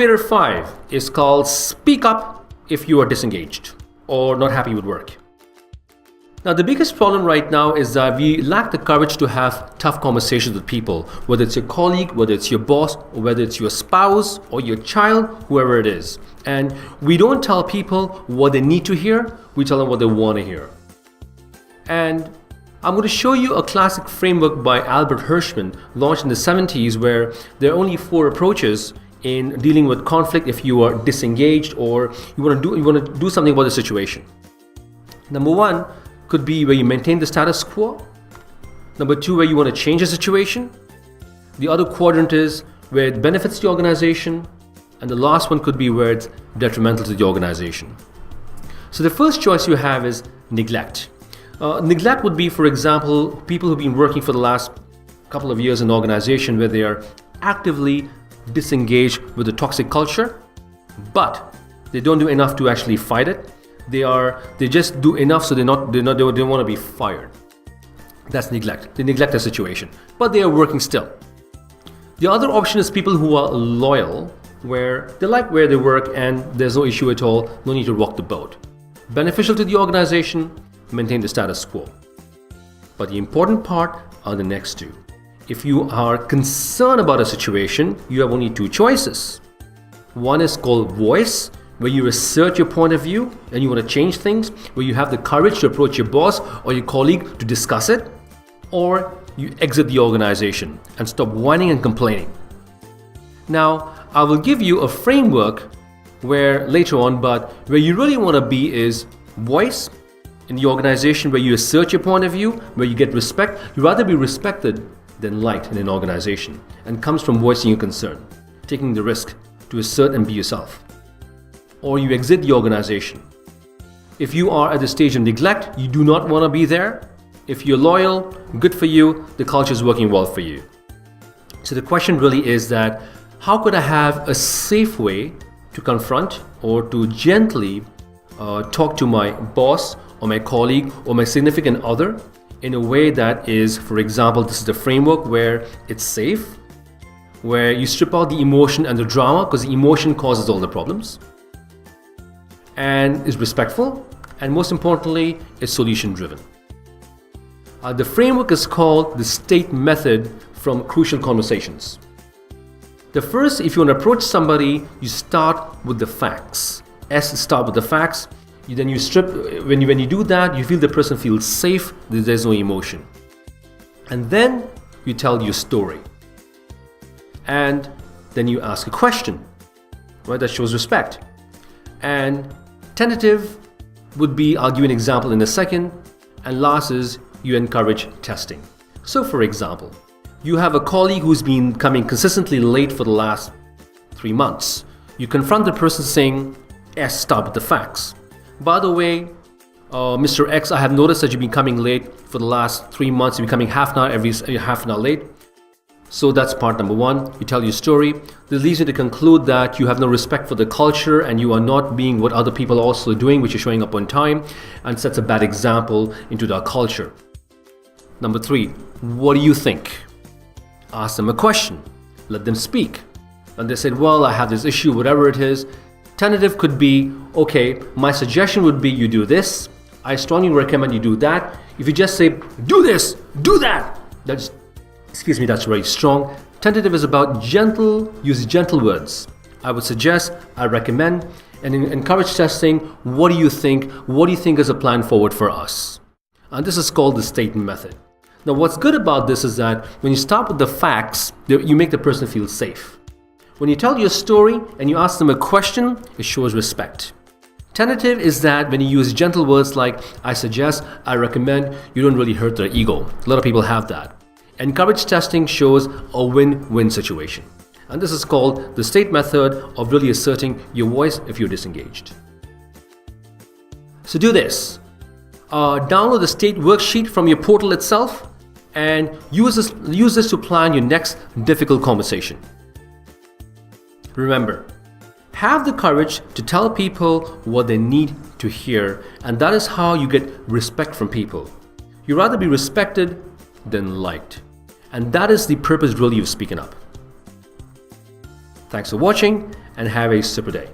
Motivator 5 is called Speak Up if you are disengaged or not happy with work. Now, the biggest problem right now is that we lack the courage to have tough conversations with people, whether it's your colleague, whether it's your boss, or whether it's your spouse or your child, whoever it is. And we don't tell people what they need to hear, we tell them what they want to hear. And I'm going to show you a classic framework by Albert Hirschman, launched in the 70s, where there are only 4 approaches in dealing with conflict if you are disengaged or you want to do something about the situation. Number 1 could be where you maintain the status quo. Number 2, where you want to change the situation. The other quadrant is where it benefits the organization. And the last one could be where it's detrimental to the organization. So the first choice you have is neglect. Neglect would be, for example, people who've been working for the last couple of years in an organization where they are actively disengaged with the toxic culture, but they don't do enough to actually fight it. They just do enough so they don't want to be fired. That's neglect. They neglect the situation, but they are working still. The other option is people who are loyal, where they like where they work and there's no issue at all, no need to rock the boat. Beneficial to the organization, maintain the status quo. But the important part are the next 2. If you are concerned about a situation, you have only 2 choices. One is called voice, where you assert your point of view and you want to change things, where you have the courage to approach your boss or your colleague to discuss it, or you exit the organization and stop whining and complaining. Now, I will give you a framework where later on, but where you really want to be is voice in the organization, where you assert your point of view, where you get respect. You'd rather be respected than liked in an organization, and comes from voicing your concern, taking the risk to assert and be yourself. Or you exit the organization. If you are at the stage of neglect, you do not want to be there. If you're loyal, good for you, the culture is working well for you. So the question really is that, how could I have a safe way to confront or to gently talk to my boss or my colleague or my significant other in a way that is, for example, this is the framework where it's safe, where you strip out the emotion and the drama, because the emotion causes all the problems, and is respectful, and most importantly, is solution driven. The framework is called the STATE method from Crucial Conversations. The first, if you want to approach somebody, you start with the facts. Start with the facts. Then you strip. When you do that, you feel the person feels safe. There's no emotion, and then you tell your story, and then you ask a question, right? That shows respect. And tentative would be, I'll give you an example in a second. And last is you encourage testing. So, for example, you have a colleague who's been coming consistently late for the last 3 months. You confront the person saying, start with the facts. By the way, Mr. X, I have noticed that you've been coming late for the last 3 months. You've been coming half an hour late. So that's part number 1. You tell your story. This leads you to conclude that you have no respect for the culture and you are not being what other people are also doing, which is showing up on time, and sets a bad example into their culture. Number 3, what do you think? Ask them a question. Let them speak. And they said, well, I have this issue, whatever it is. Tentative could be, okay, my suggestion would be you do this. I strongly recommend you do that. If you just say, do this, do that, that's very strong. Tentative is about use gentle words. I would suggest, I recommend, and encourage testing. What do you think? What do you think is a plan forward for us? And this is called the STATE method. Now, what's good about this is that when you start with the facts, you make the person feel safe. When you tell your story and you ask them a question, it shows respect. Tentative is that when you use gentle words like, I suggest, I recommend, you don't really hurt their ego. A lot of people have that. Encourage testing shows a win-win situation. And this is called the STATE method of really asserting your voice if you're disengaged. So do this. Download the STATE worksheet from your portal itself and use this to plan your next difficult conversation. Remember, have the courage to tell people what they need to hear, and that is how you get respect from people. You'd rather be respected than liked. And that is the purpose really of speaking up. Thanks for watching, and have a super day.